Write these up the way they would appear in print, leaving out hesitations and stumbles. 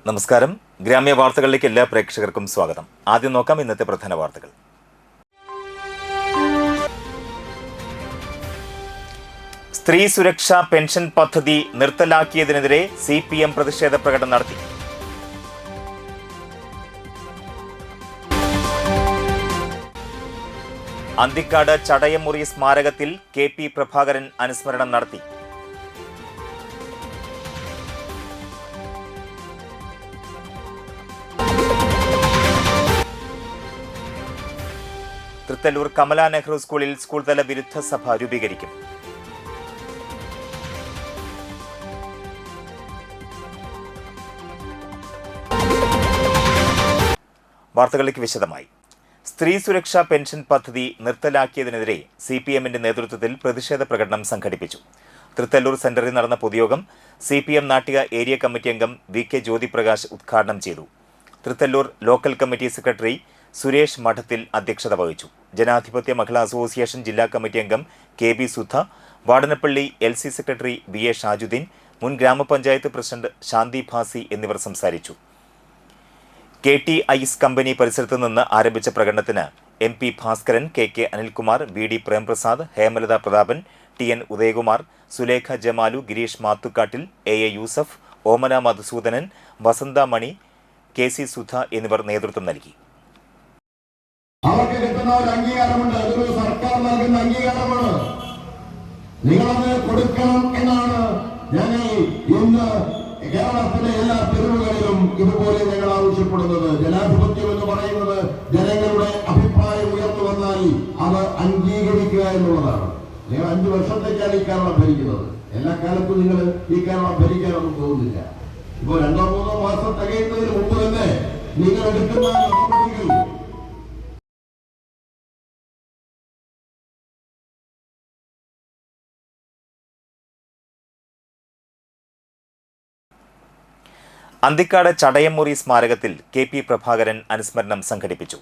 നമസ്കാരം. ഗ്രാമ്യ വാർത്തകളിലേക്ക് എല്ലാ പ്രേക്ഷകർക്കും സ്വാഗതം. ആദ്യം നോക്കാം ഇന്നത്തെ പ്രധാന വാർത്തകൾ. സ്ത്രീ സുരക്ഷാ പെൻഷൻ പദ്ധതി നിർത്തലാക്കിയതിനെതിരെ CPM പ്രതിഷേധ പ്രകടനം നടത്തി. അന്തിക്കാട് ചടയമുറി സ്മാരകത്തിൽ KP പ്രഭാകരൻ അനുസ്മരണം നടത്തി. തൃത്തല്ലൂർ കമല നെഹ്റു സ്കൂളിൽ സ്കൂൾ തല വിരുദ്ധ സഭ രൂപീകരിക്കും. വാർത്തകളിലേക്ക് വിശദമായി. സ്ത്രീ സുരക്ഷാ പെൻഷൻ പദ്ധതി നിർത്തലാക്കിയതിനെതിരെ CPMന്റെ നേതൃത്വത്തിൽ പ്രതിഷേധ പ്രകടനം സംഘടിപ്പിച്ചു. തൃത്തല്ലൂർ സെന്ററിൽ നടന്ന പൊതുയോഗം CPM നാട്ടിക ഏരിയ കമ്മിറ്റി അംഗം VK ജ്യോതിപ്രകാശ് ഉദ്ഘാടനം ചെയ്തു. Thrithallur local committee secretary Suresh മഠത്തിൽ അധ്യക്ഷത വഹിച്ചു. ജനാധിപത്യ മഹിളാ അസോസിയേഷൻ ജില്ലാ കമ്മിറ്റി അംഗം KB Sudha, Vadanappally LC secretary BA Shajuddin, മുൻ ഗ്രാമപഞ്ചായത്ത് പ്രസിഡന്റ് ശാന്തി ഭാസി എന്നിവർ സംസാരിച്ചു. KT ഐസ് കമ്പനി പരിസരത്ത് നിന്ന് ആരംഭിച്ച പ്രകടനത്തിന് MP Bhaskaran, KK Anilkumar, VD Prem Prasad, Hemalatha Prathapan, TN Udayakumar, Sulekha Jamalu, Girish മാത്തുക്കാട്ടിൽ, AA Yusuf, ഓമന മധുസൂദനൻ, വസന്ത മണി, KC സുധ എന്നിവർ നേതൃത്വം നൽകി. അവർക്ക് കിട്ടുന്ന ഒരു അംഗീകാരമുണ്ട്, അതൊരു സർക്കാർ നൽകുന്ന അംഗീകാരമാണ്. നിങ്ങളത് കൊടുക്കണം എന്നാണ് ഞങ്ങൾ ഇന്ന് കേരളത്തിലെ എല്ലാ തെരുവുകളിലും ഇതുപോലെ ഞങ്ങൾ ആവശ്യപ്പെടുന്നത്. ജനാധിപത്യം എന്ന് പറയുന്നത് ജനങ്ങളുടെ അഭിപ്രായം ഉയർന്നു വന്നാൽ അത് അംഗീകരിക്കുക എന്നുള്ളതാണ്. നിങ്ങൾ 5 വർഷത്തേക്കാണ് ഈ കേരളം ഭരിക്കുന്നത്. എല്ലാ കാലത്തും നിങ്ങൾ ഈ കേരളം ഭരിക്കാനൊന്നും പോകുന്നില്ല. ഇപ്പോൾ 2-3 മാസം തികയുന്നതിന് മുമ്പ് തന്നെ നിങ്ങൾ എടുക്കുന്ന നടപടികൾ അന്തിക്കാട് ചടയമുറി സ്മാരകത്തിൽ KP പ്രഭാകരൻ അനുസ്മരണം സംഘടിപ്പിച്ചു.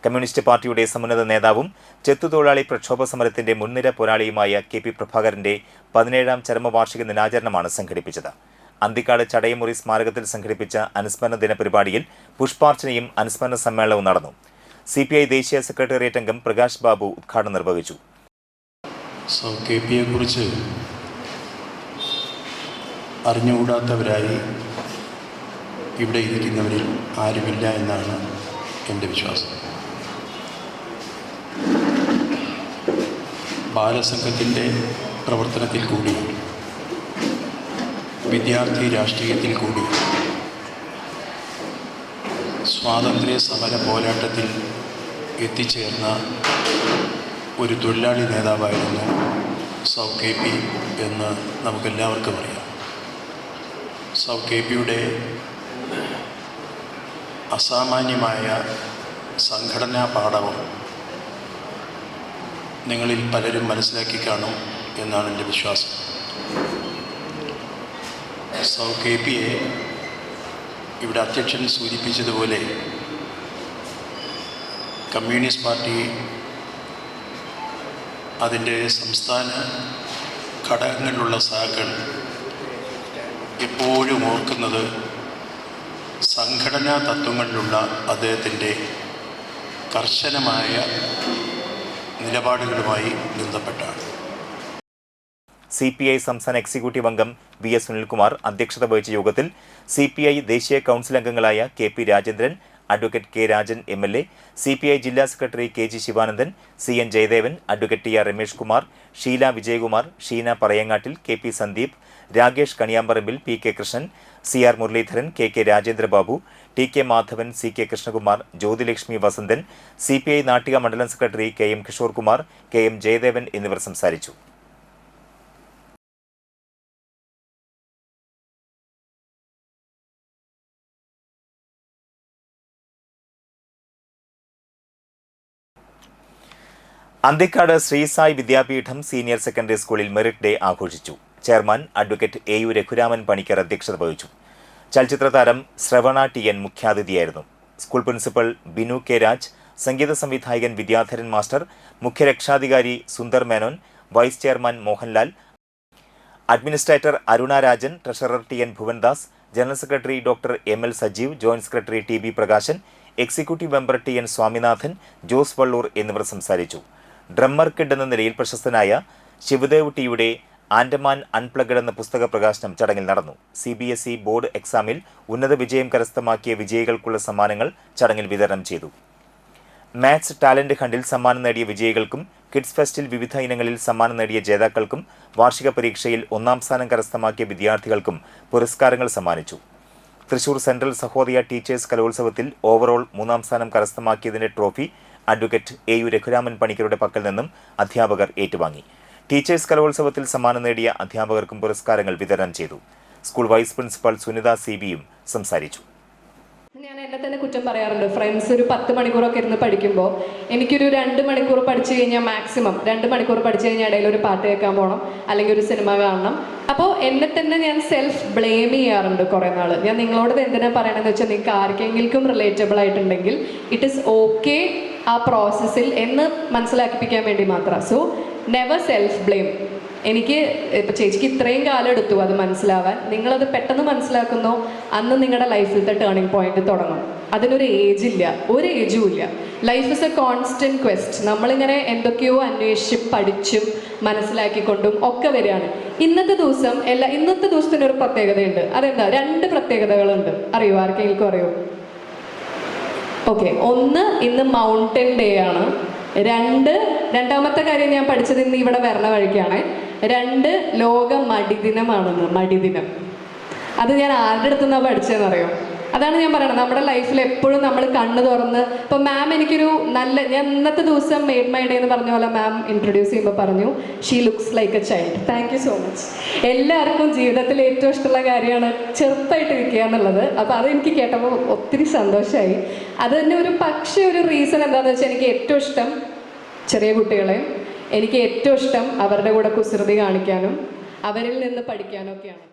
കമ്മ്യൂണിസ്റ്റ് പാർട്ടിയുടെ സമുന്നത നേതാവും ചെത്തുതൊഴിലാളി പ്രക്ഷോഭ സമരത്തിന്റെ മുൻനിര പോരാളിയുമായ KP പ്രഭാകരന്റെ 17ാം ചരമവാർഷിക ദിനാചരണമാണ് സംഘടിപ്പിച്ചത്. അന്തിക്കാട് ചടയമുറി സ്മാരകത്തിൽ സംഘടിപ്പിച്ച അനുസ്മരണ ദിന പരിപാടിയിൽ പുഷ്പാർച്ചനയും അനുസ്മരണ സമ്മേളനവും നടന്നു. CPI ദേശീയ സെക്രട്ടേറിയറ്റ് അംഗം പ്രകാശ് ബാബു ഉദ്ഘാടനം നിർവഹിച്ചു. KPയെക്കുറിച്ച് അറിഞ്ഞുകൂടാത്തവരായി ഇവിടെ ഇരിക്കുന്നവരിൽ ആരുമില്ല എന്നാണ് എൻ്റെ വിശ്വാസം. ബാലസംഘത്തിൻ്റെ പ്രവർത്തനത്തിൽ കൂടി, വിദ്യാർത്ഥി രാഷ്ട്രീയത്തിൽ കൂടി, സ്വാതന്ത്ര്യ സമര പോരാട്ടത്തിൽ എത്തിച്ചേർന്ന ഒരു തൊഴിലാളി നേതാവായിരുന്നു KP എന്ന് നമുക്കെല്ലാവർക്കും അറിയാം. KPയുടെ അസാമാന്യമായ സംഘടനാ പാഠവും നിങ്ങളിൽ പലരും മനസ്സിലാക്കി കാണും എന്നാണ് എൻ്റെ വിശ്വാസം. KPയെ ഇവിടെ അധ്യക്ഷൻ സൂചിപ്പിച്ചതുപോലെ കമ്മ്യൂണിസ്റ്റ് പാർട്ടി അതിൻ്റെ സംസ്ഥാന ഘടകങ്ങളിലുള്ള സഹാക്കൾ എപ്പോഴും ഓർക്കുന്നത് സംഘടനാ തത്വങ്ങളിലുള്ള അദ്ദേഹത്തിൻ്റെ കർശനമായ നിലപാടുകളുമായി ബന്ധപ്പെട്ടാണ്. CPI സംസ്ഥാന എക്സിക്യൂട്ടീവ് അംഗം VS സുനിൽകുമാർ അധ്യക്ഷത വഹിച്ച യോഗത്തിൽ CPI ദേശീയ കൗൺസിൽ അംഗങ്ങളായ KP Rajendran, advocate K Rajan MLA, CPI ജില്ലാ secretary KG Sivanandan, CN Jayadevan, advocate TR Ramesh Kumar, Sheela Vijayakumar, Sheena Parayangattil, KP Sandeep, Rakesh Kaniyamparambil, PK Krishnan, CR Muraleedharan, KK Rajendrababu, TK Madhavan, CK Krishnakumar, Jyothilakshmi Vasanthan, CPI Nattika മണ്ഡലം secretary KM Kishore Kumar, KM Jayadevan എന്നിവർ സംസാരിച്ചു. അന്തിക്കാട് ശ്രീ സായി വിദ്യാപീഠം സീനിയർ സെക്കൻഡറി സ്കൂളിൽ മെറിറ്റ് ഡേ ആഘോഷിച്ചു. Chairman advocate AU Raghuraman Panicker അധ്യക്ഷത വഹിച്ചു. ചലച്ചിത്ര താരം ശ്രവണ TN മുഖ്യാതിഥിയായിരുന്നു. School principal Binu K Raj, സംഗീത സംവിധായകൻ വിദ്യാധരൻ മാസ്റ്റർ, മുഖ്യരക്ഷാധികാരി Sundar Menon, vice chairman Mohanlal, administrator Aruna Rajan, treasurer TN Bhuvandas, general secretary doctor ML Sajeev, joint secretary TB Prakashan, executive member TN Swaminathan, Jose Valloor എന്നിവർ സംസാരിച്ചു. ഡ്രമ്മർ കിഡ് എന്ന നിലയിൽ പ്രശസ്തനായ ശിവദേവ് ടിയുടെ ആൻഡമാൻ അൺപ്ലഗ്ഡ് എന്ന പുസ്തക പ്രകാശനം ചടങ്ങിൽ നടന്നു. CBSE ബോർഡ് എക്സാമിൽ ഉന്നത വിജയം കരസ്ഥമാക്കിയ വിജയികൾക്കുള്ള സമ്മാനങ്ങൾ ചടങ്ങിൽ വിതരണം ചെയ്തു. മാത്സ് ടാലന്റ് ഹണ്ടിൽ സമ്മാനം നേടിയ വിജയികൾക്കും കിഡ്സ് ഫെസ്റ്റിൽ വിവിധ ഇനങ്ങളിൽ സമ്മാനം നേടിയ ജേതാക്കൾക്കും വാർഷിക പരീക്ഷയിൽ 1ാം സ്ഥാനം കരസ്ഥമാക്കിയ വിദ്യാർത്ഥികൾക്കും പുരസ്കാരങ്ങൾ സമ്മാനിച്ചു. തൃശൂർ സെൻട്രൽ സഹോദയ ടീച്ചേഴ്സ് കലോത്സവത്തിൽ ഓവറോൾ 3ാം സ്ഥാനം കരസ്ഥമാക്കിയതിന്റെ ട്രോഫി അഡ്വക്കേറ്റ് AU രഘുരാമൻ പണിക്കരുടെ പക്കൽ നിന്നും അധ്യാപകർ ഏറ്റുവാങ്ങി. ടീച്ചേഴ്സ് കലോത്സവത്തിൽ സമ്മാനം നേടിയ അധ്യാപകർക്കും പുരസ്കാരങ്ങൾ വിതരണം ചെയ്തു. സ്കൂൾ വൈസ് പ്രിൻസിപ്പൽ സുനിത CBയും സംസാരിച്ചു. ഞാൻ എന്നെ തന്നെ കുറ്റം പറയാറുണ്ട്. ഫ്രണ്ട്സ് ഒരു 10 മണിക്കൂറൊക്കെ ഇരുന്ന് പഠിക്കുമ്പോൾ എനിക്കൊരു 2 മണിക്കൂർ പഠിച്ചു കഴിഞ്ഞാൽ മാക്സിമം 2 മണിക്കൂർ പഠിച്ചു കഴിഞ്ഞാൽ ഇടയിൽ ഒരു പാട്ട് കേൾക്കാൻ പോകണം, അല്ലെങ്കിൽ ഒരു സിനിമ കാണണം. അപ്പോൾ എന്നെ തന്നെ ഞാൻ സെൽഫ് ബ്ലെയിം ചെയ്യാറുണ്ട് കുറേ നാൾ. ഞാൻ നിങ്ങളോട് എന്തിനാ പറയണമെന്ന് വെച്ചാൽ നിങ്ങൾക്ക് ആർക്കെങ്കിലും റിലേറ്റബിൾ ആയിട്ടുണ്ടെങ്കിൽ ഇറ്റ് ഈസ് ഓക്കെ ആ പ്രോസസ്സിൽ എന്ന് മനസ്സിലാക്കിപ്പിക്കാൻ വേണ്ടി മാത്രം. So never self blame. എനിക്ക് ഇപ്പോൾ ചേച്ചിക്ക് ഇത്രയും കാലം എടുത്തു അത് മനസ്സിലാവാൻ. നിങ്ങളത് പെട്ടെന്ന് മനസ്സിലാക്കുന്നോ അന്ന് നിങ്ങളുടെ ലൈഫിലത്തെ ടേണിംഗ് പോയിന്റ് തുടങ്ങും. അതിനൊരു ഏജില്ല, ഒരു ഏജും ഇല്ല. Life is a constant quest. നമ്മളിങ്ങനെ എന്തൊക്കെയോ അന്വേഷിച്ചും പഠിച്ചും മനസ്സിലാക്കിക്കൊണ്ടും ഒക്കെ വരികയാണ്. ഇന്നത്തെ ദിവസത്തിനൊരു പ്രത്യേകതയുണ്ട്. അതെന്താ? 2 പ്രത്യേകതകളുണ്ട്. അറിയോ? ആർക്കെങ്കിലും അറിയോ? ഓക്കെ, ഒന്ന് ഇന്ന് മൗണ്ടൻ ഡേ ആണ്. രണ്ടാമത്തെ കാര്യം ഞാൻ പഠിച്ചത് ഇന്ന് ഇവിടെ വരണ വഴിക്കാണ്. 2 ലോക മടിദിനമാണെന്ന്. മടിദിനം അത് ഞാൻ ആരുടെ അടുത്തുനിന്നാണ് പഠിച്ചതെന്നറിയോ? അതാണ് ഞാൻ പറയണത്. നമ്മുടെ ലൈഫിൽ എപ്പോഴും നമ്മൾ കണ്ണ് തുറന്ന് ഇപ്പം മാം എനിക്കൊരു ഞാൻ ഇന്നത്തെ ദിവസം മെയ്ഡ് മൈ ഡേ എന്ന് പറഞ്ഞ പോലെ മാം ഇൻട്രൊഡ്യൂസ് ചെയ്യുമ്പോൾ പറഞ്ഞു she looks like A child. Thank you so much. എല്ലാവർക്കും ജീവിതത്തിൽ ഏറ്റവും ഇഷ്ടമുള്ള കാര്യമാണ് ചെറുതായിട്ട് ഇരിക്കുക എന്നുള്ളത്. അപ്പോൾ അതെനിക്ക് കേട്ടപ്പോൾ ഒത്തിരി സന്തോഷമായി. അത് തന്നെ ഒരു റീസൺ എന്താണെന്ന് വെച്ചാൽ എനിക്ക് ഏറ്റവും ഇഷ്ടം ചെറിയ കുട്ടികളെ, എനിക്ക് ഏറ്റവും ഇഷ്ടം അവരുടെ കൂടെ കുസൃതി കാണിക്കാനും അവരിൽ നിന്ന് പഠിക്കാനും ഒക്കെയാണ്.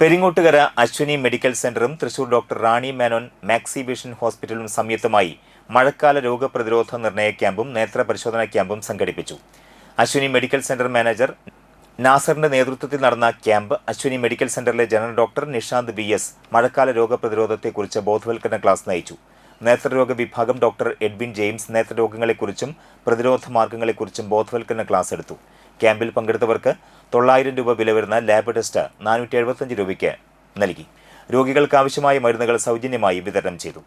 പെരിങ്ങോട്ടുകര അശ്വിനി മെഡിക്കൽ സെന്ററും തൃശൂർ ഡോക്ടർ റാണി മേനോൻ മാക്സി വിഷൻ ഹോസ്പിറ്റലും സംയുക്തമായി മഴക്കാല രോഗപ്രതിരോധ നിർണയ ക്യാമ്പും നേത്ര പരിശോധനാ ക്യാമ്പും സംഘടിപ്പിച്ചു. അശ്വിനി മെഡിക്കൽ സെന്റർ മാനേജർ നാസറിന്റെ നേതൃത്വത്തിൽ നടന്ന ക്യാമ്പ് അശ്വിനി മെഡിക്കൽ സെന്ററിലെ ജനറൽ ഡോക്ടർ നിഷാന്ത് VS മഴക്കാല രോഗപ്രതിരോധത്തെക്കുറിച്ച് ബോധവൽക്കരണ ക്ലാസ് നയിച്ചു. നേത്രരോഗ വിഭാഗം ഡോക്ടർ എഡ്വിൻ ജെയിംസ് നേത്രരോഗങ്ങളെക്കുറിച്ചും പ്രതിരോധ മാർഗങ്ങളെക്കുറിച്ചും ബോധവൽക്കരണ ക്ലാസ് എടുത്തു. ക്യാമ്പിൽ പങ്കെടുത്തവർക്ക് 900 രൂപ വില വരുന്ന ലാബ് ടെസ്റ്റ് 475 രൂപയ്ക്ക് നൽകി. രോഗികൾക്ക് ആവശ്യമായ മരുന്നുകൾ സൗജന്യമായി വിതരണം ചെയ്തു.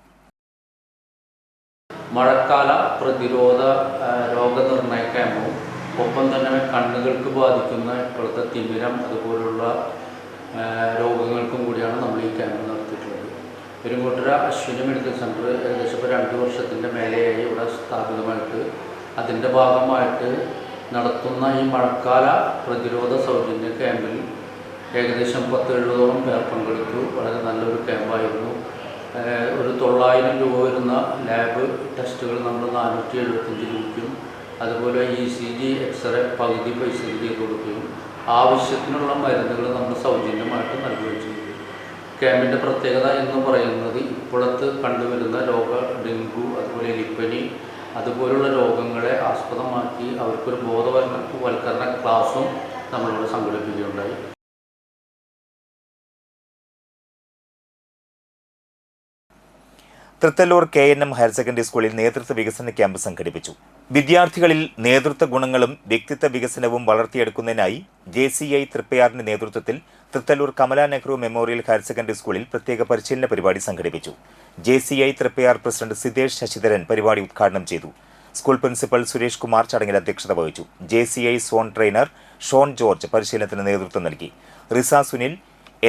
മഴക്കാല പ്രതിരോധ രോഗനിർണയ ക്യാമ്പും ഒപ്പം തന്നെ കണ്ണുകൾക്ക് ബാധിക്കുന്ന ഇപ്പോഴത്തെ തിമിരം അതുപോലുള്ള രോഗങ്ങൾക്കും കൂടിയാണ് നമ്മൾ ഈ ക്യാമ്പ് നടത്തിയിട്ടുള്ളത്. പെരുങ്ങോട്ടുകര അശ്വിനി മെഡിക്കൽ സെൻറ്റർ ഏകദേശം 2 വർഷത്തിൻ്റെ മേലെയായി ഇവിടെ സ്ഥാപിതമായിട്ട് അതിൻ്റെ ഭാഗമായിട്ട് നടത്തുന്ന ഈ മഴക്കാല പ്രതിരോധ സൗജന്യ ക്യാമ്പിൽ ഏകദേശം 10-70ഓളം പേർ പങ്കെടുത്തു. വളരെ നല്ലൊരു ക്യാമ്പായിരുന്നു. ഒരു 900 രൂപ വരുന്ന ലാബ് ടെസ്റ്റുകൾ നമ്മൾ 475 രൂപയ്ക്കും അതുപോലെ ECG എക്സ്റേ പകുതി പൈസയ്ക്ക് ചെയ്ത് കൊടുക്കുകയും ആവശ്യത്തിനുള്ള മരുന്നുകൾ നമ്മൾ സൗജന്യമായിട്ട് നൽകുകയും ചെയ്തു. ക്യാമ്പിൻ്റെ പ്രത്യേകത എന്ന് പറയുന്നത് ഇപ്പോഴത്തെ കണ്ടുവരുന്ന ഡെങ്കു അതുപോലെ എലിപ്പനി അതുപോലുള്ള രോഗങ്ങളെ ആസ്പദമാക്കി അവർക്കൊരു ബോധവൽക്കരണ ക്ലാസും നമ്മളിവിടെ സംഘടിപ്പിക്കുകയുണ്ടായി. തൃത്തല്ലൂർ KNM ഹയർ സെക്കൻഡറി സ്കൂളിൽ നേതൃത്വ വികസന ക്യാമ്പ് സംഘടിപ്പിച്ചു. വിദ്യാർത്ഥികളിൽ നേതൃത്വ ഗുണങ്ങളും വ്യക്തിത്വ വികസനവും വളർത്തിയെടുക്കുന്നതിനായി JCI തൃപ്പയാറിന്റെ നേതൃത്വത്തിൽ Thrithallur Kamala Nehru memorial higher secondary സ്കൂളിൽ പ്രത്യേക പരിശീലന പരിപാടി സംഘടിപ്പിച്ചു. JCI തൃപ്പയാർ പ്രസിഡന്റ് സിതേഷ് ശശിധരൻ പരിപാടി ഉദ്ഘാടനം ചെയ്തു. സ്കൂൾ പ്രിൻസിപ്പൽ സുരേഷ് കുമാർ ചടങ്ങിൽ അധ്യക്ഷത വഹിച്ചു. JCI zone trainer Shon George പരിശീലനത്തിന് നേതൃത്വം നൽകി. റിസ സുനിൽ,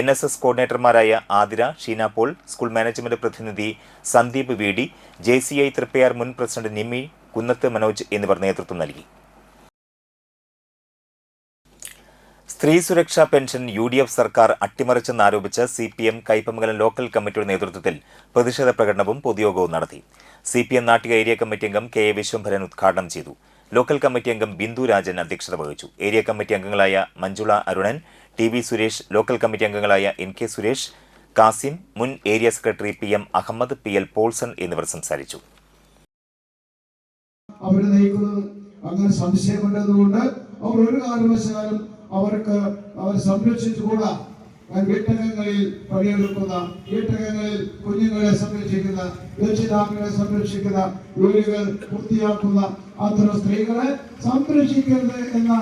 NSS കോർഡിനേറ്റർമാരായ ആതിര, ഷീന പോൾ, സ്കൂൾ മാനേജ്മെന്റ് പ്രതിനിധി സന്ദീപ് VD, JCI തൃപ്പയാർ മുൻ പ്രസിഡന്റ് നിമി, കുന്നത്ത് മനോജ് എന്നിവർ നേതൃത്വം നൽകി. സ്ത്രീ സുരക്ഷാ പെൻഷൻ UDF സർക്കാർ അട്ടിമറിച്ചെന്നാരോപിച്ച് CPM കയ്പമംഗലം ലോക്കൽ കമ്മിറ്റിയുടെ നേതൃത്വത്തിൽ പ്രതിഷേധ പ്രകടനവും പൊതുയോഗവും നടത്തി. CPM നാട്ടിക ഏരിയ കമ്മിറ്റി അംഗം KA വിശ്വംഭരൻ ഉദ്ഘാടനം ചെയ്തു. ലോക്കൽ കമ്മിറ്റി അംഗം ബിന്ദു രാജൻ അധ്യക്ഷത വഹിച്ചു. ഏരിയ കമ്മിറ്റി അംഗങ്ങളായ Manjula Arunan, TV Suresh, local committee അംഗങ്ങളായ NK സുരേഷ്, കാസിം, മുൻ area secretary PM Ahammed, PL Paulson എന്നിവർ സംസാരിച്ചു. അവരെ നയിക്കുന്നത് അങ്ങനെ സംശയമുണ്ടെന്നുകൊണ്ട് അവർ ഒരു കാരണവശാലും അവരെ സംരക്ഷിച്ചുകൂടാ വീട്ടകങ്ങളിൽ പണിയെടുക്കുന്ന, വീട്ടകങ്ങളിൽ കുഞ്ഞുങ്ങളെ സംരക്ഷിക്കുന്ന, രക്ഷിതാക്കളെ സംരക്ഷിക്കുന്ന, ജോലികൾ പൂർത്തിയാക്കുന്ന അത്തരം സ്ത്രീകളെ സംരക്ഷിക്കരുത് എന്ന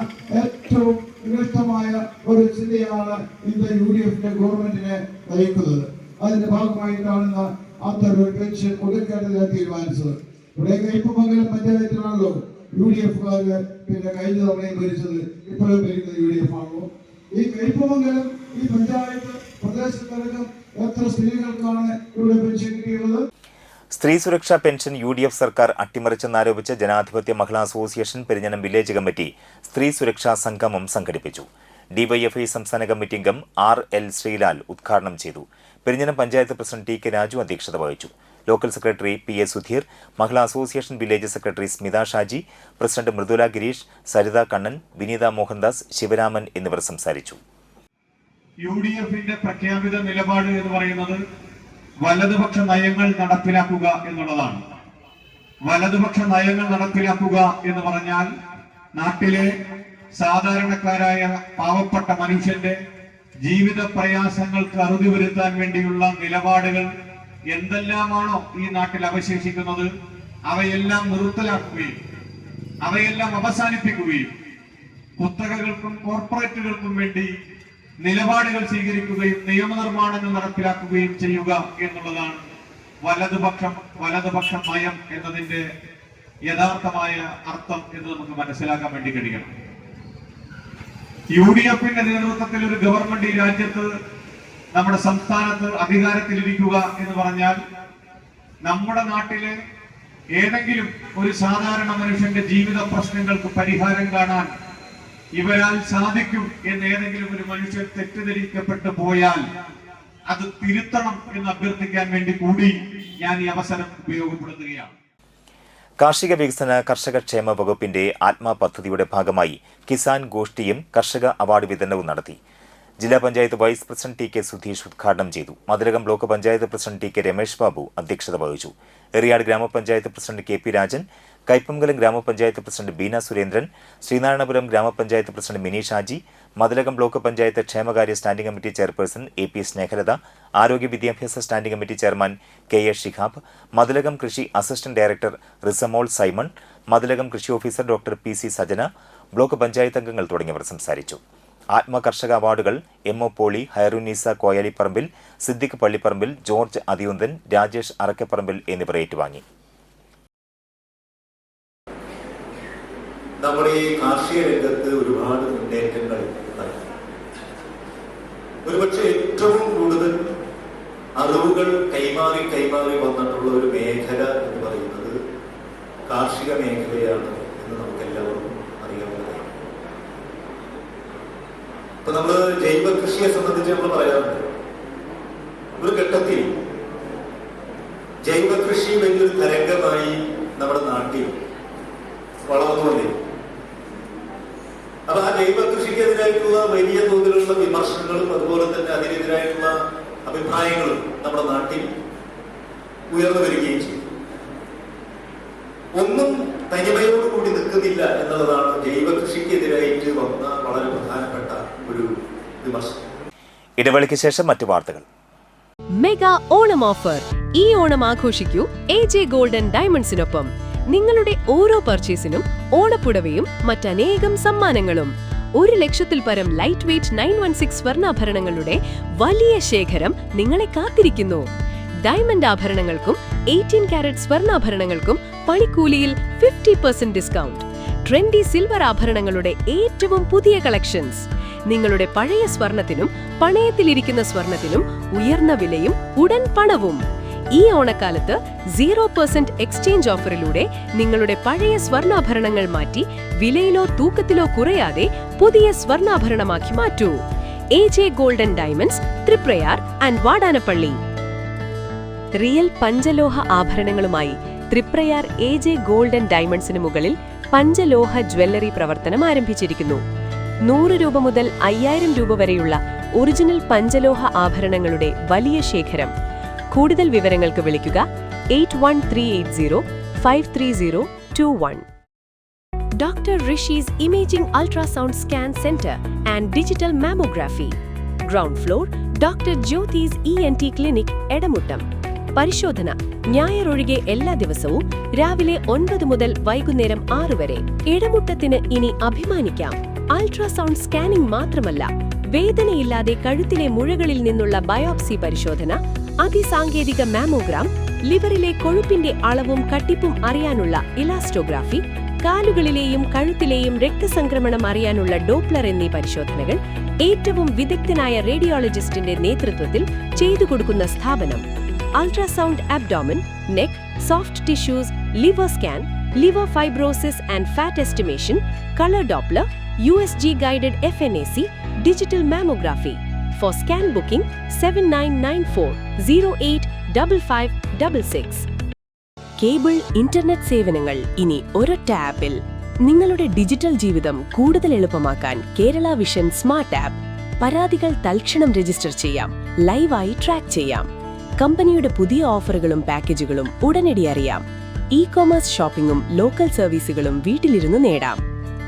ഏറ്റവും വിശിഷ്ടമായ ഒരു ചിന്തയാണ് ഇന്ന് UDF ഗവൺമെന്റിനെ നയിക്കുന്നത്. അതിന്റെ ഭാഗമായിട്ടാണ് അത്തരം ഒരു പെൻഷൻ കൊടുക്കേണ്ടതിനെ തീരുമാനിച്ചത്. ഇവിടെ കയ്പമംഗലം പഞ്ചായത്തിലാണല്ലോ UDF കഴിഞ്ഞ തവണയും ഭരിച്ചത്, ഇപ്പോഴും ഭരിക്കുന്നത് UDF ആണല്ലോ. ഈ കയ്പമംഗലം ഈ പഞ്ചായത്ത് പ്രദേശത്തടക്കം എത്ര സ്ത്രീകൾക്കാണ് ഇവിടെ പെൻഷൻ കിട്ടിയുള്ളത്? സ്ത്രീ സുരക്ഷാ പെൻഷൻ UDF സർക്കാർ അട്ടിമറിച്ചെന്നാരോപിച്ച് ജനാധിപത്യ മഹിളാ അസോസിയേഷൻ പെരിഞ്ഞനം വില്ലേജ് കമ്മിറ്റി സ്ത്രീ സുരക്ഷാ സംഗമം സംഘടിപ്പിച്ചു. DYFI സംസ്ഥാന കമ്മിറ്റി അംഗം RL ശ്രീലാൽ ഉദ്ഘാടനം ചെയ്തു. പെരിഞ്ഞനം പഞ്ചായത്ത് പ്രസിഡന്റ് TK രാജു അധ്യക്ഷത വഹിച്ചു. Local secretary PA Sudheer, Mahila association village secretary Smitha Shaji, president Mridula Gireesh, Saritha Kannan, Vineetha Mohandas, Sivaraman എന്നിവർ സംസാരിച്ചു. UDFന്റെ പ്രഖ്യാപിത നിലപാട് എന്ന് പറയുന്നത് വലതുപക്ഷ നയങ്ങൾ നടപ്പിലാക്കുക എന്നുള്ളതാണ്. വലതുപക്ഷ നയങ്ങൾ നടപ്പിലാക്കുക എന്ന് പറഞ്ഞാൽ നാട്ടിലെ സാധാരണക്കാരായ പാവപ്പെട്ട മനുഷ്യന്റെ ജീവിത പ്രയാസങ്ങൾക്ക് അറുതി വരുത്താൻ വേണ്ടിയുള്ള നിലപാടുകൾ എന്തെല്ലാമാണോ ഈ നാട്ടിൽ അവശേഷിക്കുന്നത് അവയെല്ലാം നിർത്തലാക്കുകയും അവയെല്ലാം അവസാനിപ്പിക്കുകയും കുത്തകകൾക്കും കോർപ്പറേറ്റുകൾക്കും വേണ്ടി നിലപാടുകൾ സ്വീകരിക്കുകയും നിയമനിർമ്മാണങ്ങൾ നടപ്പിലാക്കുകയും ചെയ്യുക എന്നുള്ളതാണ് വലതുപക്ഷ നയം എന്നതിന്റെ യഥാർത്ഥമായ അർത്ഥം എന്ന് നമുക്ക് മനസ്സിലാക്കാൻ വേണ്ടി കഴിയണം. UDFന്റെ നേതൃത്വത്തിൽ ഒരു ഗവൺമെന്റ് ഈ രാജ്യത്ത് നമ്മുടെ സംസ്ഥാനത്ത് അധികാരത്തിലിരിക്കുക എന്ന് പറഞ്ഞാൽ നമ്മുടെ നാട്ടിലെ ഏതെങ്കിലും ഒരു സാധാരണ മനുഷ്യന്റെ ജീവിത പ്രശ്നങ്ങൾക്ക് പരിഹാരം കാണാൻ ഇവരാൽ സാധിക്കും എന്ന് ഏതെങ്കിലും ഒരു മനുഷ്യൻ തെറ്റിദ്ധരിക്കപ്പെട്ടു പോയാൽ അത് തിരുത്തണം എന്ന് അഭ്യർത്ഥിക്കാൻ വേണ്ടി കൂടി ഞാൻ ഈ അവസരം ഉപയോഗപ്പെടുത്തുകയാണ്. കാർഷിക വികസന കർഷക ക്ഷേമ വകുപ്പിന്റെ ആത്മ പദ്ധതിയുടെ ഭാഗമായി കിസാൻ ഗോഷ്ഠിയും കർഷക അവാർഡ് വിതരണവും നടത്തി. ജില്ലാ panchayat vice president TK Sudheesh ഉദ്ഘാടനം ചെയ്തു. Mathilakam block panchayat president TK Ramesh Babu അധ്യക്ഷത വഹിച്ചു. എറിയാട് ഗ്രാമപഞ്ചായത്ത് പ്രസിഡന്റ് KP രാജൻ, കൈപ്പമംഗലം ഗ്രാമപഞ്ചായത്ത് പ്രസിഡന്റ് ബീന സുരേന്ദ്രൻ, ശ്രീനാരായണപുരം ഗ്രാമപഞ്ചായത്ത് പ്രസിഡന്റ് മിനി ഷാജി, മതിലകം ബ്ലോക്ക് പഞ്ചായത്ത് ക്ഷേമകാര്യ standing committee chairperson AP Snehalatha, ആരോഗ്യ വിദ്യാഭ്യാസ standing committee chairman KA Shihab, Mathilakam കൃഷി അസിസ്റ്റന്റ് ഡയറക്ടർ റിസമോൾ സൈമൺ, മതിലകം കൃഷി officer doctor PC Sajana, block panchayat അംഗങ്ങൾ തുടങ്ങിയവർ സംസാരിച്ചു. ആത്മ കർഷക അവാർഡുകൾ MO പോളി, ഹൈറുന്നീസ കോയാലിപ്പറമ്പിൽ, സിദ്ദിഖ് പള്ളിപ്പറമ്പിൽ, ജോർജ് അതിയുന്തൻ, രാജേഷ് അറക്കപ്പറമ്പിൽ എന്നിവർ ഏറ്റുവാങ്ങി. നമ്മുടെ ഈ കാർഷിക രംഗത്ത് ഒരുപാട് മുന്നേറ്റങ്ങൾ ഉണ്ടായി. ഒരുപക്ഷെ ഏറ്റവും കൂടുതൽ അറിവുകൾ കൈമാറി വന്നിട്ടുള്ള ഒരു മേഖല എന്ന് പറയുന്നത് കാർഷിക മേഖലയാണ് എന്ന് നമുക്ക് എല്ലാവർക്കും അറിയാവുന്നതാണ്. ഇപ്പൊ നമ്മള് ജൈവ കൃഷിയെ സംബന്ധിച്ച് നമ്മൾ പറയാറുണ്ട്. ഒരു ഘട്ടത്തിൽ ജൈവ കൃഷി വലിയൊരു തരംഗമായി നമ്മുടെ നാട്ടിൽ വളർന്നുകൊണ്ടിരുന്നു. അപ്പൊ ആ ജൈവ കൃഷിക്കെതിരായിട്ടുള്ള വലിയ തോതിലുള്ള വിമർശനങ്ങളും അതുപോലെ തന്നെ അതിനെതിരായിട്ടുള്ള അഭിപ്രായങ്ങളും നമ്മുടെ നാട്ടിൽ ഉയർന്നു വരികയും ചെയ്തു. ഒന്നും തനിമയോടുകൂടി നിൽക്കുന്നില്ല എന്നുള്ളതാണ് ജൈവ കൃഷിക്കെതിരായിട്ട് വന്ന വളരെ പ്രധാനപ്പെട്ട ഒരു വിമർശനം. ഇടവേളയ്ക്ക് ശേഷം മറ്റു വാർത്തകൾ. Mega Onam offer. ഈ ഓണം ആഘോഷിക്കൂ AJ ഗോൾഡൻ ഡയമണ്ട്സിനൊപ്പം. നിങ്ങളുടെ ഓരോ പർച്ചേസിനും ഓണപ്പുടവയും മറ്റനേകം സമ്മാനങ്ങളും. 1 ലക്ഷത്തിൽ പരം ലൈറ്റ് വെയ്റ്റ് 916 സ്വർണ്ണാഭരണങ്ങളുടെ വലിയ ശേഖരം നിങ്ങളെ കാത്തിരിക്കുന്നു. ഡയമണ്ട് ആഭരണങ്ങൾക്കും 18 കാരറ്റ് സ്വർണ്ണാഭരണങ്ങൾക്കും പണിക്കൂലിയിൽ 50% ഡിസ്കൗണ്ട്. ട്രെൻഡി സിൽവർ ആഭരണങ്ങളുടെ ഏറ്റവും പുതിയ കളക്ഷൻസ്. നിങ്ങളുടെ പഴയ സ്വർണത്തിനും പണയത്തിലിരിക്കുന്ന സ്വർണത്തിനും ഉയർന്ന വിലയും ഉടൻ പണവും. ഈ ഓണക്കാലത്ത് 0% എക്സ്ചേഞ്ച് ഓഫറിലൂടെ നിങ്ങളുടെ പഴയ സ്വർണ്ണാഭരണങ്ങൾ മാറ്റി വിലയിലോ തൂക്കത്തിലോ കുറയാതെ പുതിയ സ്വർണ്ണാഭരണമാക്കി മാറ്റൂ. AJ golden diamonds, Triprayar and Vadanappally. Real പഞ്ചലോഹ ആഭരണങ്ങളുമായി തൃപ്രയാർ AJ ഗോൾഡൻ ഡയമണ്ട്സിന് മുകളിൽ പഞ്ചലോഹ ജ്വല്ലറി പ്രവർത്തനം ആരംഭിച്ചിരിക്കുന്നു. 100 രൂപ മുതൽ 5000 രൂപ വരെയുള്ള ഒറിജിനൽ പഞ്ചലോഹ ആഭരണങ്ങളുടെ വലിയ ശേഖരം. കൂടുതൽ വിവരങ്ങൾക്ക് വിളിക്കുക 8138053021. Dr. Rishi's Imaging Ultrasound Scan Center and Digital Mammography. Ground floor doctor Jyothis ENT clinic Edamuttam. പരിശോധന ഞായറൊഴികെ എല്ലാ ദിവസവും രാവിലെ 9 മുതൽ വൈകുന്നേരം 6 വരെ. ഇടമുട്ടത്തിന് ഇനി അഭിമാനിക്കാം. അൾട്രാസൗണ്ട് സ്കാനിംഗ് മാത്രമല്ല, വേദനയില്ലാതെ കഴുത്തിലെ മുഴകളിൽ നിന്നുള്ള ബയോപ്സി പരിശോധന, അതിസാങ്കേതിക മാമോഗ്രാം, ലിവറിലെ കൊഴുപ്പിന്റെ അളവും കട്ടിപ്പും അറിയാനുള്ള ഇലാസ്റ്റോഗ്രാഫി, കാലുകളിലെയും കഴുത്തിലെയും രക്തസംക്രമണം അറിയാനുള്ള ഡോപ്ലർ എന്നീ പരിശോധനകൾ ഏറ്റവും വിദഗ്ധനായ റേഡിയോളജിസ്റ്റിന്റെ നേതൃത്വത്തിൽ ചെയ്തു കൊടുക്കുന്ന സ്ഥാപനം. Ultrasound abdomen, neck, soft tissues, liver scan, liver fibrosis and fat estimation, color Doppler, USG guided FNAC, digital mammography. For scan booking 7994085566. Cable internet സേവനങ്ങൾ ഇനി ഒരൊറ്റ ആപ്പിൽ. നിങ്ങളുടെ ഡിജിറ്റൽ ജീവിതം കൂടുതൽ എളുപ്പമാക്കാൻ കേരള വിഷൻ സ്മാർട്ട് ആപ്പ്. പരാതികൾ തൽക്ഷണം രജിസ്റ്റർ ചെയ്യാം, ലൈവായി ട്രാക്ക് ചെയ്യാം. കമ്പനിയുടെ പുതിയ ഓഫറുകളും പാക്കേജുകളും ഉടനടി അറിയാം. ഇ-കൊമേഴ്സ് ഷോപ്പിംഗും ലോക്കൽ സർവീസുകളും വീട്ടിലിരുന്ന് നേടാം.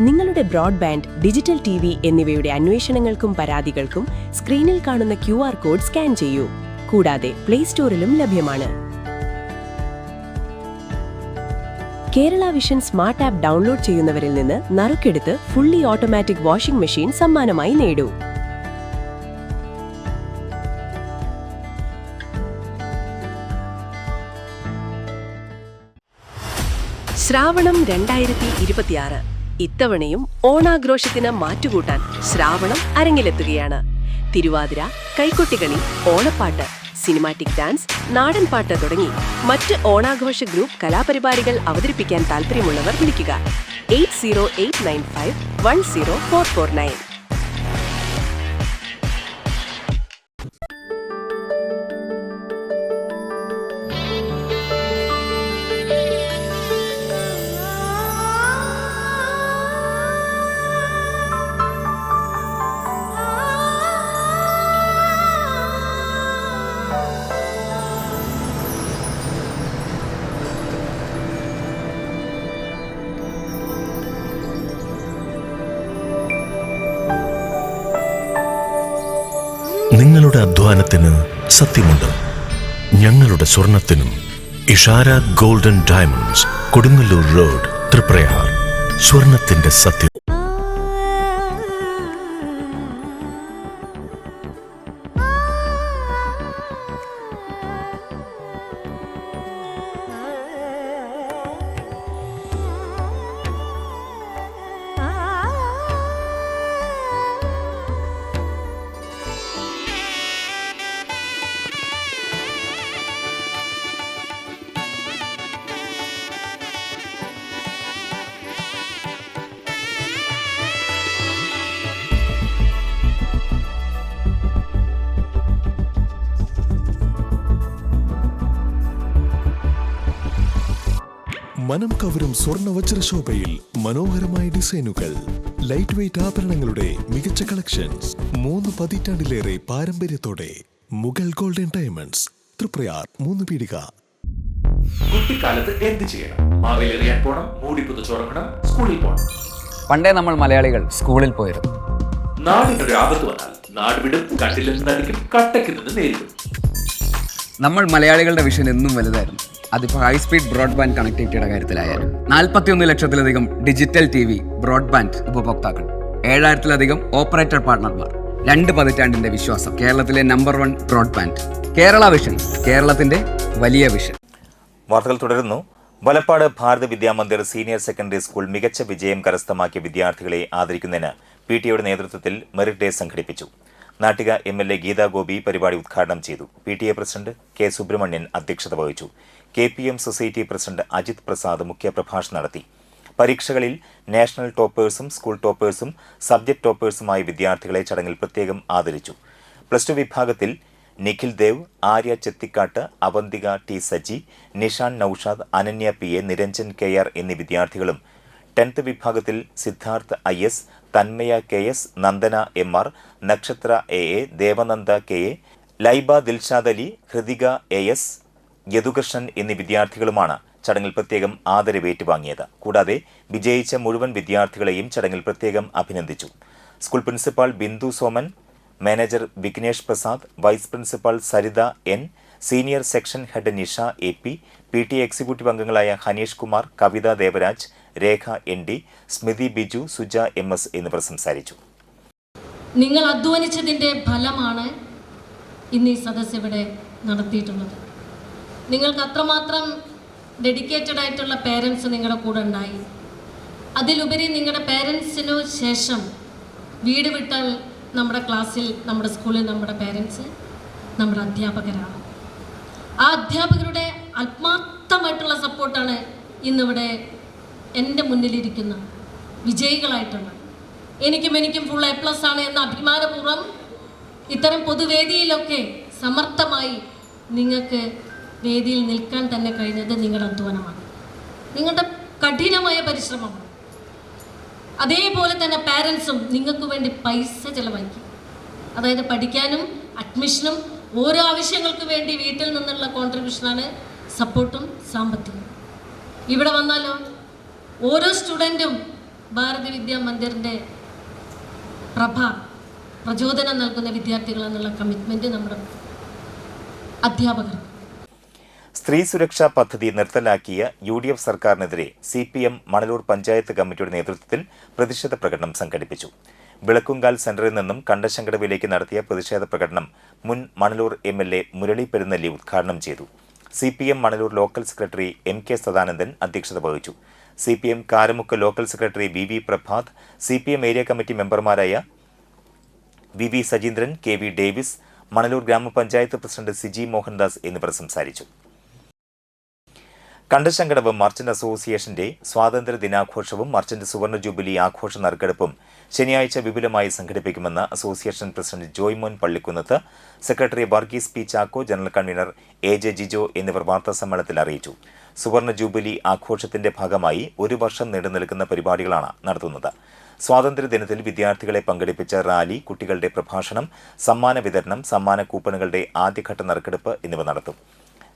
നിങ്ങളുടെ ബ്രോഡ്ബാൻഡ്, ഡിജിറ്റൽ TV എന്നിവയുടെ അന്വേഷണങ്ങൾക്കും പരാതികൾക്കും സ്ക്രീനിൽ കാണുന്ന QR കോഡ് സ്കാൻ ചെയ്യൂ. കൂടാതെ പ്ലേ സ്റ്റോറിലും ലഭ്യമാണ്. Kerala vision smart app download ചെയ്യുന്നവരിൽ നിന്ന് നറുക്കെടുത്ത് ഫുള്ളി ഓട്ടോമാറ്റിക് വാഷിംഗ് മെഷീൻ സമ്മാനമായി നേടൂ. ശ്രാവണം 2026. ഇത്തവണയും ഓണാഘോഷത്തിന് മാറ്റുകൂട്ടാൻ ശ്രാവണം അരങ്ങിലെത്തുകയാണ്. തിരുവാതിര, കൈകൊട്ടികളി, ഓണപ്പാട്ട്, സിനിമാറ്റിക് ഡാൻസ്, നാടൻപാട്ട് തുടങ്ങി മറ്റ് ഓണാഘോഷ ഗ്രൂപ്പ് കലാപരിപാടികൾ അവതരിപ്പിക്കാൻ താൽപ്പര്യമുള്ളവർ വിളിക്കുക 8089510449. നിങ്ങളുടെ അധ്വാനത്തിന് സത്യമുണ്ട്. ഞങ്ങളുടെ സ്വർണത്തിനും. Ishara golden diamonds, Kodungallur road, Triprayar. സ്വർണത്തിന്റെ സത്യം. മനം കവരും സ്വർണ്ണ വജ്രശോഭയിൽ മനോഹരമായ ഡിസൈനുകൾ, ലൈറ്റ് വെയ്റ്റ് ആഭരണങ്ങളുടെ മികച്ച കളക്ഷൻസ്. 3 പതിറ്റാണ്ടിലേറെ പാരമ്പര്യത്തോടെ മുഗൾ ഗോൾഡൻ ഡയമണ്ട്സ്, തൃപ്രയാർ 3 പീടിക. കുട്ടിക്കാലത്ത് എന്ത് ചെയ്യണം? മാവേലിയറിയാൻ പോണം, മൂടി പുതച്ചുറങ്ങണം, സ്കൂളിൽ പോകണം. പണ്ടേ നമ്മൾ മലയാളികൾ സ്കൂളിൽ പോയിരുന്നു. നാടിനൊരു ആപത്ത് വന്നാൽ നാട് വിടും, കണ്ടിൽ നിന്ന് നടിക്കും, കട്ടയ്ക്ക് നിന്ന് നേരിടും. നമ്മൾ മലയാളികളുടെ വിഷൻ എന്നും വലുതായിരുന്നു. അതിപ്പോൾ ഹൈ സ്പീഡ് ബ്രോഡ്ബാൻഡ് കണക്ടിവിറ്റിയുടെ കാര്യത്തിലായാലും 41 ലക്ഷത്തിലധികം ഡിജിറ്റൽ TV ബ്രോഡ്ബാൻഡ് ഉപഭോക്താക്കൾ, 7000-ലധികം ഓപ്പറേറ്റർ പാർട്ണർമാർ, 2 പതിറ്റാണ്ടിന്റെ വിശ്വാസം. കേരളത്തിലെ നമ്പർ 1 ബ്രോഡ്ബാൻഡ്. കേരള വിഷൻ, കേരളത്തിന്റെ വലിയ വിഷൻ. വാർത്തകൾ തുടരുന്നു. Valappad Bharat Vidyamandir senior secondary school മികച്ച വിജയം കരസ്ഥമാക്കിയ വിദ്യാർത്ഥികളെ ആദരിക്കുന്നതിന് PTAയുടെ നേതൃത്വത്തിൽ മെറിറ്റ് ഡേ സംഘടിപ്പിച്ചു. നാട്ടിക MLA ഗീതാ ഗോപി പരിപാടി ഉദ്ഘാടനം ചെയ്തു. PTA president K. സുബ്രഹ്മണ്യൻ അധ്യക്ഷത വഹിച്ചു. KPM society president Ajith Prasad മുഖ്യപ്രഭാഷണം നടത്തി. പരീക്ഷകളിൽ നാഷണൽ ടോപ്പേഴ്സും സ്കൂൾ ടോപ്പേഴ്സും സബ്ജക്ട് ടോപ്പേഴ്സുമായ വിദ്യാർത്ഥികളെ ചടങ്ങിൽ പ്രത്യേകം ആദരിച്ചു. +2 വിഭാഗത്തിൽ Nikhil Dev, Arya ചെത്തിക്കാട്ട്, Avanthika T. Saji, Nishan Naushad, Ananya PA, Niranjan KR എന്നീ വിദ്യാർത്ഥികളും 10th വിഭാഗത്തിൽ Siddharth IS, Thanmaya KS, Nandana MR, നക്ഷത്ര AA, Devananda KA, Laiba Dilshad Ali, Hrithika AS, Yadukrishnan എന്നീ വിദ്യാർത്ഥികളുമാണ് ചടങ്ങിൽ പ്രത്യേകം ആദരവ് ഏറ്റുവാങ്ങിയത്. കൂടാതെ വിജയിച്ച മുഴുവൻ വിദ്യാർത്ഥികളെയും ചടങ്ങിൽ പ്രത്യേകം അഭിനന്ദിച്ചു. School principal Bindu Soman, manager Vignesh Prasad, vice principal Saritha N, senior section head Nisha AP, PTA executive അംഗങ്ങളായ ഹനീഷ് കുമാർ, കവിത ദേവരാജ്, രേഖ ND, സ്മിതി ബിജു, സുജ MS എന്നിവർ സംസാരിച്ചു. നിങ്ങൾ അധ്വാനിച്ചതിൻ്റെ ഫലമാണ് ഇന്ന് ഈ സദസ്സ് ഇവിടെ നടത്തിയിട്ടുള്ളത്. നിങ്ങൾക്ക് അത്രമാത്രം ഡെഡിക്കേറ്റഡ് ആയിട്ടുള്ള പേരൻസ് നിങ്ങളുടെ കൂടെ ഉണ്ടായി. അതിലുപരി നിങ്ങളുടെ പേരൻസിനു ശേഷം വീട് വിട്ടാൽ നമ്മുടെ ക്ലാസ്സിൽ, നമ്മുടെ സ്കൂളിൽ നമ്മുടെ പേരൻസ് നമ്മുടെ അധ്യാപകരാണ്. ആ അധ്യാപകരുടെ ആത്മാർത്ഥമായിട്ടുള്ള സപ്പോർട്ടാണ് ഇന്നിവിടെ എൻ്റെ മുന്നിലിരിക്കുന്ന വിജയികളായിട്ടുള്ള എനിക്കും ഫുൾ A+ ആണ് എന്ന അഭിമാനപൂർവ്വം ഇത്തരം പൊതുവേദിയിലൊക്കെ സമർത്ഥമായി നിങ്ങൾക്ക് വേദിയിൽ നിൽക്കാൻ തന്നെ കഴിഞ്ഞത് നിങ്ങളുടെ അധ്വാനമാണ്, നിങ്ങളുടെ കഠിനമായ പരിശ്രമമാണ്. അതേപോലെ തന്നെ പാരൻസും നിങ്ങൾക്ക് വേണ്ടി പൈസ ചിലവാക്കി, അതായത് പഠിക്കാനും അഡ്മിഷനും ഓരോ ആവശ്യങ്ങൾക്ക് വേണ്ടി വീട്ടിൽ നിന്നുള്ള കോൺട്രിബ്യൂഷനാണ് സപ്പോർട്ടും സാമ്പത്തികവും. ഇവിടെ വന്നാലോ ഓരോ സ്റ്റുഡൻറ്റും ഭാരതി വിദ്യാ മന്ദിറിൻ്റെ പ്രചോദനം നൽകുന്ന വിദ്യാർത്ഥികളെന്നുള്ള കമ്മിറ്റ്മെൻറ്റ് നമ്മുടെ അധ്യാപകർ. സ്ത്രീ സുരക്ഷാ പദ്ധതി നിർത്തലാക്കിയ UDF സർക്കാരിനെതിരെ CPM മണലൂർ പഞ്ചായത്ത് കമ്മിറ്റിയുടെ നേതൃത്വത്തിൽ പ്രതിഷേധ പ്രകടനം സംഘടിപ്പിച്ചു. വിളക്കുങ്കാൽ സെന്ററിൽ നിന്നും കണ്ടശങ്കടവിലേക്ക് നടത്തിയ പ്രതിഷേധ പ്രകടനം മുൻ മണലൂർ MLA മുരളി പെരുന്നെല്ലി ഉദ്ഘാടനം ചെയ്തു. CPM Manalur local secretary MK Sadanandan അധ്യക്ഷത വഹിച്ചു. CPM Karamukku local secretary VV Prabhath, CPM area committee മെമ്പർമാരായ VV സജീന്ദ്രൻ, KV ഡേവിസ്, മണലൂർ ഗ്രാമപഞ്ചായത്ത് പ്രസിഡന്റ് സിജി മോഹൻദാസ് എന്നിവർ സംസാരിച്ചു. കണ്ടശങ്കടവ് മർച്ചന്റ് അസോസിയേഷന്റെ സ്വാതന്ത്ര്യ ദിനാഘോഷവും മർച്ചന്റ് സുവർണ ജൂബിലി ആഘോഷ നറുക്കെടുപ്പും ശനിയാഴ്ച വിപുലമായി സംഘടിപ്പിക്കുമെന്ന് association president Joymon Pallikkunnath, secretary Varghese P Chacko, general convener AJ Jijo എന്നിവർ വാർത്താസമ്മേളനത്തിൽ അറിയിച്ചു. സുവർണ ജൂബിലി ആഘോഷത്തിന്റെ ഭാഗമായി 1 വർഷം നീണ്ടുനിൽക്കുന്ന പരിപാടികളാണ് നടത്തുന്നത്. സ്വാതന്ത്ര്യദിനത്തിൽ വിദ്യാർത്ഥികളെ പങ്കെടുപ്പിച്ച റാലി, കുട്ടികളുടെ പ്രഭാഷണം, സമ്മാന വിതരണം, സമ്മാന കൂപ്പണുകളുടെ ആദ്യഘട്ട നറുക്കെടുപ്പ് എന്നിവ നടത്തും.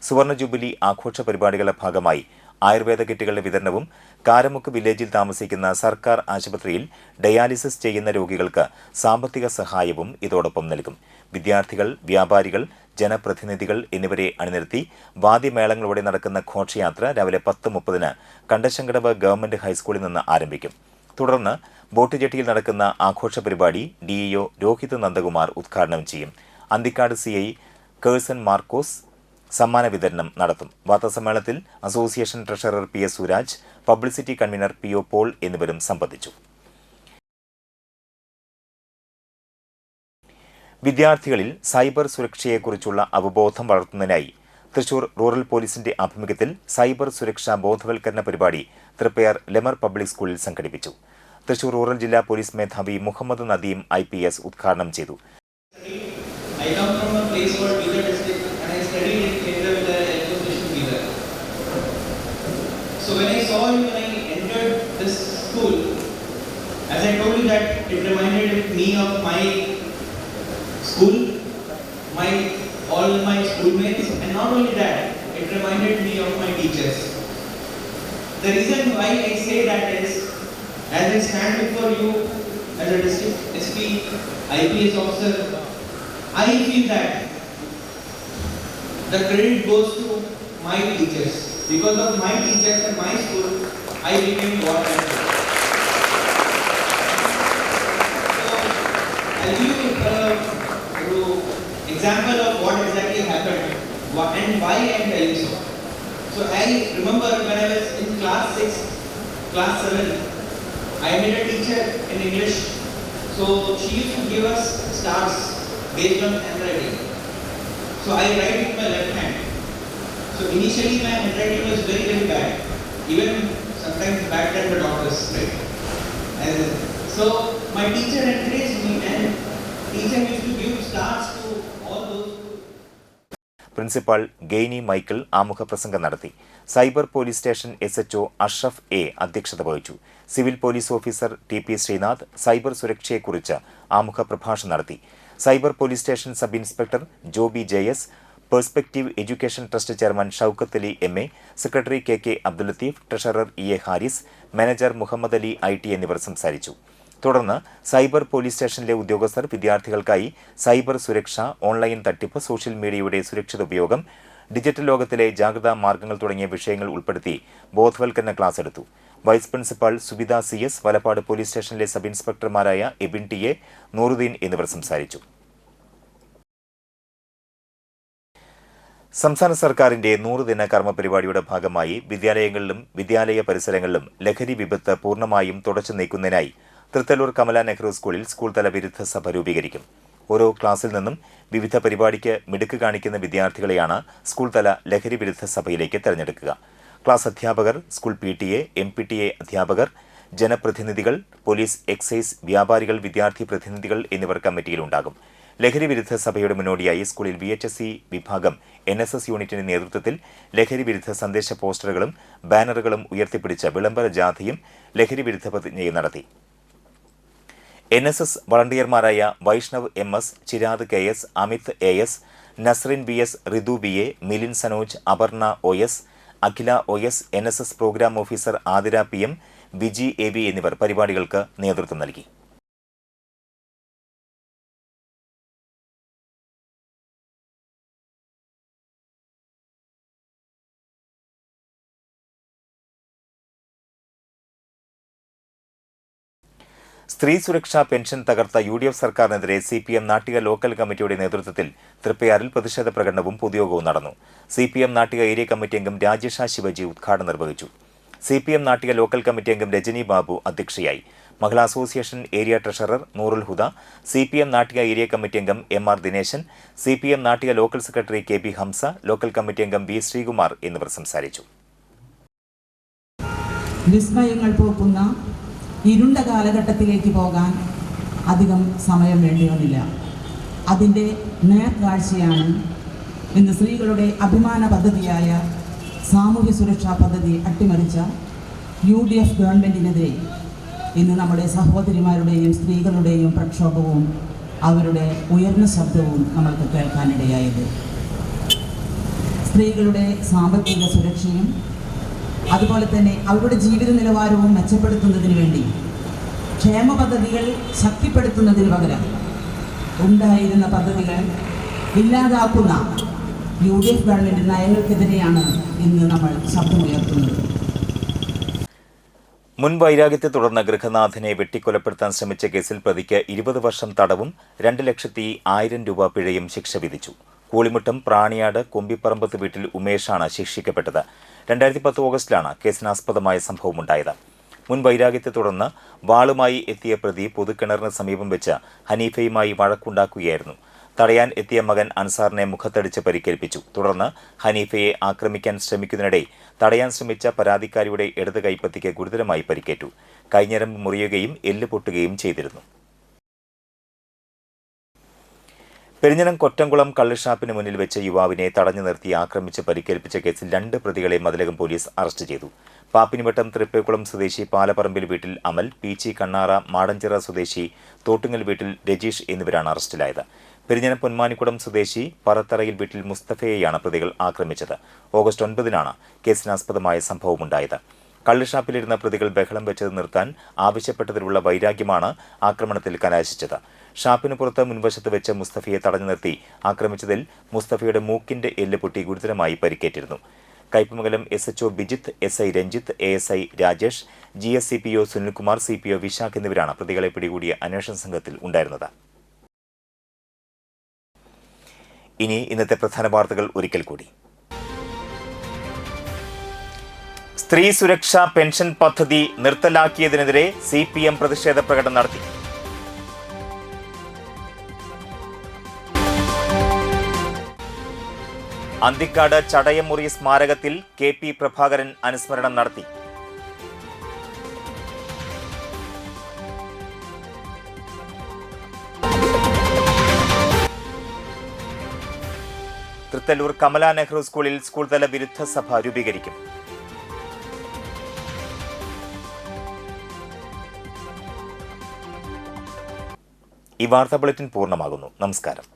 സുവർണ ജൂബിലി ആഘോഷ പരിപാടികളുടെ ഭാഗമായി ആയുർവേദ കിറ്റുകളുടെ വിതരണവും കാരമുക്ക് വില്ലേജിൽ താമസിക്കുന്ന സർക്കാർ ആശുപത്രിയിൽ ഡയാലിസിസ് ചെയ്യുന്ന രോഗികൾക്ക് സാമ്പത്തിക സഹായവും ഇതോടൊപ്പം നൽകും. വിദ്യാർത്ഥികൾ, വ്യാപാരികൾ, ജനപ്രതിനിധികൾ എന്നിവരെ അണിനിരത്തി വാദ്യമേളങ്ങളോടെ നടക്കുന്ന ഘോഷയാത്ര രാവിലെ 10:30 കണ്ടശങ്കടവ് ഗവൺമെന്റ് ഹൈസ്കൂളിൽ നിന്ന് ആരംഭിക്കും. തുടർന്ന് ബോട്ട് ജെട്ടിയിൽ നടക്കുന്ന ആഘോഷ പരിപാടി DEO രോഹിത് നന്ദകുമാർ ഉദ്ഘാടനം ചെയ്യും. അന്തിക്കാട് CI കേഴ്സൺ മാർക്കോസ് സമ്മാന വിതരണം നടത്തും. വാർത്താസമ്മേളനത്തിൽ association treasurer PS Suraj, publicity convener PO Paul എന്നിവരും സംബന്ധിച്ചു. വിദ്യാർത്ഥികളിൽ സൈബർ സുരക്ഷയെക്കുറിച്ചുള്ള അവബോധം വളർത്തുന്നതിനായി തൃശൂർ റൂറൽ പോലീസിന്റെ ആഭിമുഖ്യത്തിൽ സൈബർ സുരക്ഷാ ബോധവൽക്കരണ പരിപാടി തൃപ്പയാർ ലെമർ പബ്ലിക് സ്കൂളിൽ സംഘടിപ്പിച്ചു. തൃശൂർ റൂറൽ ജില്ലാ പോലീസ് മേധാവി മുഹമ്മദ് നദീം IPS ഉദ്ഘാടനം ചെയ്തു. So when I saw you, when I entered this school, as I told you that it reminded me of my school, all my schoolmates, and not only that, it reminded me of my teachers. The reason why I say that is, as I stand before you as a district SP, IPS officer, I feel that the credit goes to my teachers. Because of my teachers and my school, I became what I am. So, I'll give you an example of what exactly happened and why I am telling so. So, I remember when I was in class 6, class 7, I met a teacher in English. So, she used to give us stars based on handwriting. So, I write with my left hand. So initially my handwriting was very, very bad. Even sometimes bad than the doctors, right? So my teacher encouraged me and teacher used to give stars to all those. Principal Gainy Michael ആമുഖ പ്രസംഗം നടത്തി. Cyber police station SHO Ashraf A അധ്യക്ഷത വഹിച്ചു. Civil police officer TP Sreenath cyber സുരക്ഷയെക്കുറിച്ച് ആമുഖ പ്രഭാഷണം നടത്തി. Cyber police station sub inspector Joby JS, perspective education trust chairman Shoukath Ali MA, secretary KK Abdul Latheef, treasurer EA Haris, manager Muhammad Ali IT എന്നിവർ സംസാരിച്ചു. തുടർന്ന് സൈബർ പോലീസ് സ്റ്റേഷനിലെ ഉദ്യോഗസ്ഥർ വിദ്യാർത്ഥികൾക്കായി സൈബർ സുരക്ഷ, ഓൺലൈൻ തട്ടിപ്പ്, സോഷ്യൽ മീഡിയയുടെ സുരക്ഷിത ഉപയോഗം, ഡിജിറ്റൽ ലോകത്തിലെ ജാഗ്രതാ മാർഗങ്ങൾ തുടങ്ങിയ വിഷയങ്ങൾ ഉൾപ്പെടുത്തി ബോധവൽക്കരണ ക്ലാസ് എടുത്തു. Vice principal Subitha CS, Valappad police സ്റ്റേഷനിലെ സബ് ഇൻസ്പെക്ടർമാരായ എബിൻ TA, നൂറുദ്ദീൻ എന്നിവർ സംസാരിച്ചു. സംസ്ഥാന സർക്കാരിന്റെ 100 ദിന കർമ്മ പരിപാടിയുടെ ഭാഗമായി വിദ്യാലയങ്ങളിലും വിദ്യാലയ പരിസരങ്ങളിലും ലഹരി വിപത്ത് പൂർണ്ണമായും തുടച്ചു നീക്കുന്നതിനായി തൃത്തല്ലൂർ കമല നെഹ്റു സ്കൂളിൽ സ്കൂൾ തല വിരുദ്ധ സഭ രൂപീകരിക്കും. ഓരോ ക്ലാസ്സിൽ നിന്നും വിവിധ പരിപാടിക്ക് മിടുക്ക് കാണിക്കുന്ന വിദ്യാർത്ഥികളെയാണ് സ്കൂൾ തല ലഹരി വിരുദ്ധ സഭയിലേക്ക് തെരഞ്ഞെടുക്കുക. ക്ലാസ് അധ്യാപകർ, സ്കൂൾ PTA, MPTA അധ്യാപകർ, ജനപ്രതിനിധികൾ, പോലീസ്, എക്സൈസ്, വ്യാപാരികൾ, വിദ്യാർത്ഥി പ്രതിനിധികൾ എന്നിവർ കമ്മിറ്റിയിലുണ്ടാകും. ലഹരി വിരുദ്ധ സഭയുടെ മുന്നോടിയായി സ്കൂളിൽ VHSE വിഭാഗം NSS യൂണിറ്റിന്റെ നേതൃത്വത്തിൽ ലഹരി വിരുദ്ധ സന്ദേശ പോസ്റ്ററുകളും ബാനറുകളും ഉയർത്തിപ്പിടിച്ച വിളംബര ജാഥയും ലഹരി വിരുദ്ധ പ്രതിജ്ഞയും നടത്തി. NSS വളണ്ടിയർമാരായ Vaishnav MS, Chirad KS, Amith AS, Nasrin BS, Rithu BA, Milin Sanoj, Aparna OS, Akhila OS, NSS programme officer Athira PM, Viji AB എന്നിവർ പരിപാടികൾക്ക് നേതൃത്വം നൽകി. സ്ത്രീ സുരക്ഷാ പെൻഷൻ തകർത്ത UDF സർക്കാരിനെതിരെ CPM നാട്ടിക ലോക്കൽ കമ്മിറ്റിയുടെ നേതൃത്വത്തിൽ തൃപ്പയാറിൽ പ്രതിഷേധ പ്രകടനവും പൊതുയോഗവും നടന്നു. CPM നാട്ടിക ഏരിയ കമ്മിറ്റി അംഗം രാജേഷ ശിവജി ഉദ്ഘാടനം നിർവഹിച്ചു. CPM നാട്ടിക ലോക്കൽ കമ്മിറ്റി അംഗം രജനി ബാബു അധ്യക്ഷയായി. മഹിളാ association area treasurer Noorul Huda, CPM Nattika area committee അംഗം MR Dineshan, CPM Nattika local secretary KB Hamsa, local committee അംഗം B ശ്രീകുമാർ എന്നിവർ സംസാരിച്ചു. വിസ്മയങ്ങൾ പോക്കുന്ന ഇരുണ്ട കാലഘട്ടത്തിലേക്ക് പോകാൻ അധികം സമയം വേണ്ടി വന്നില്ല. അതിൻ്റെ നേർക്കാഴ്ചയാണ് ഇന്ന് സ്ത്രീകളുടെ അഭിമാന പദ്ധതിയായ സാമൂഹ്യ സുരക്ഷാ പദ്ധതി അട്ടിമറിച്ച UDF ഗവൺമെൻറ്റിനെതിരെ ഇന്ന് നമ്മുടെ സഹോദരിമാരുടെയും സ്ത്രീകളുടെയും പ്രക്ഷോഭവും അവരുടെ ഉയർന്ന ശബ്ദവും നമ്മൾക്ക് കേൾക്കാനിടയായത്. സ്ത്രീകളുടെ സാമ്പത്തിക സുരക്ഷയും അതുപോലെ തന്നെ അവരുടെ ജീവിത നിലവാരവും മെച്ചപ്പെടുത്തുന്നതിന് വേണ്ടി ക്ഷേമ പദ്ധതികൾ ശക്തിപ്പെടുത്തുന്നതിന് പകരം ഉണ്ടായിരുന്ന പദ്ധതികൾ ഇല്ലാതാക്കുന്ന UDF ഗവൺമെൻറ് നയങ്ങൾക്കെതിരെയാണ് ഇന്ന് നമ്മൾ ശബ്ദമുയർത്തുന്നത്. മുൻ വൈരാഗ്യത്തെ തുടർന്ന് ഗൃഹനാഥനെ വെട്ടിക്കൊലപ്പെടുത്താൻ ശ്രമിച്ച കേസിൽ പ്രതിക്ക് 20 വർഷം തടവും 2,10,000 രൂപ പിഴയും ശിക്ഷ വിധിച്ചു. കൂളിമുട്ടം പ്രാണിയാട് കൊമ്പിപ്പറമ്പത്ത് വീട്ടിൽ ഉമേഷാണ് ശിക്ഷിക്കപ്പെട്ടത്. 2010 ഓഗസ്റ്റിലാണ് കേസിനാസ്പദമായ സംഭവമുണ്ടായത്. മുൻ വൈരാഗ്യത്തെ തുടർന്ന് വാളുമായി എത്തിയ പ്രതി പൊതുക്കിണറിന് സമീപം വെച്ച് ഹനീഫയുമായി വഴക്കുണ്ടാക്കുകയായിരുന്നു. തടയാൻ എത്തിയ മകൻ അൻസാറിനെ മുഖത്തടിച്ച് പരിക്കേൽപ്പിച്ചു. തുടർന്ന് ഹനീഫയെ ആക്രമിക്കാൻ ശ്രമിക്കുന്നതിനിടെ തടയാൻ ശ്രമിച്ച പരാതിക്കാരിയുടെ ഇടത് കൈപ്പത്തിക്ക് ഗുരുതരമായി പരിക്കേറ്റു. കൈഞ്ഞരമ്പ് മുറിയുകയും എല്ല് പൊട്ടുകയും ചെയ്തിരുന്നു. പെരിഞ്ഞനം കൊറ്റംകുളം കള്ളുഷാപ്പിന് മുന്നിൽ വെച്ച് യുവാവിനെ തടഞ്ഞു നിർത്തി ആക്രമിച്ച് പരിക്കേൽപ്പിച്ച കേസിൽ 2 പ്രതികളെ മതിലകം പോലീസ് അറസ്റ്റ് ചെയ്തു. പാപ്പിനിവട്ടം തൃപ്പേക്കുളം സ്വദേശി പാലപ്പറമ്പിൽ വീട്ടിൽ അമൽ, പീച്ചി കണ്ണാറ മാടഞ്ചിറ സ്വദേശി തോട്ടുങ്ങൽ വീട്ടിൽ രജീഷ് എന്നിവരാണ് അറസ്റ്റിലായത്. പെരിഞ്ഞനം പൊന്മാനിക്കുളം സ്വദേശി പറത്തറയിൽ വീട്ടിൽ മുസ്തഫയെയാണ് പ്രതികൾ ആക്രമിച്ചത്. ഓഗസ്റ്റ് 9-നാണ് കേസിനാസ്പദമായ സംഭവമുണ്ടായത്. കള്ളുഷാപ്പിലിരുന്ന പ്രതികൾ ബഹളം വെച്ചത് നിർത്താൻ ആവശ്യപ്പെട്ടതിലുള്ള വൈരാഗ്യമാണ് ആക്രമണത്തിൽ കലാശിച്ചത്. ഷാപ്പിന് പുറത്ത് മുൻവശത്ത് വെച്ച് മുസ്തഫയെ തടഞ്ഞു നിർത്തി ആക്രമിച്ചതിൽ മുസ്തഫയുടെ മൂക്കിന്റെ എല്ല് പൊട്ടി ഗുരുതരമായി പരിക്കേറ്റിരുന്നു. Kaipamangalam SHO Bijith, SI Ranjith, ASI Rajesh, GSCPO Sunilkumar, CPO Vishakh എന്നിവരാണ് പ്രതികളെ പിടികൂടിയ അന്വേഷണ സംഘത്തിൽ ഉണ്ടായിരുന്നത്. ഇനി ഇന്നത്തെ പ്രധാന വാർത്തകൾ ഒരിക്കൽ കൂടി. സ്ത്രീ സുരക്ഷാ പെൻഷൻ പദ്ധതി നിർത്തലാക്കിയതിനെതിരെ CPM പ്രതിഷേധ പ്രകടനം നടത്തി. അന്തിക്കാട് ചടയമുറി സ്മാരകത്തിൽ KP പ്രഭാകരൻ അനുസ്മരണം നടത്തി. തൃത്തല്ലൂർ കമല നെഹ്റു സ്കൂളിൽ സ്കൂൾ തല വിരുദ്ധ സഭ രൂപീകരിക്കും. ഈ വാർത്താ ബുള്ളറ്റിൻ പൂർണ്ണമാകുന്നു. നമസ്കാരം.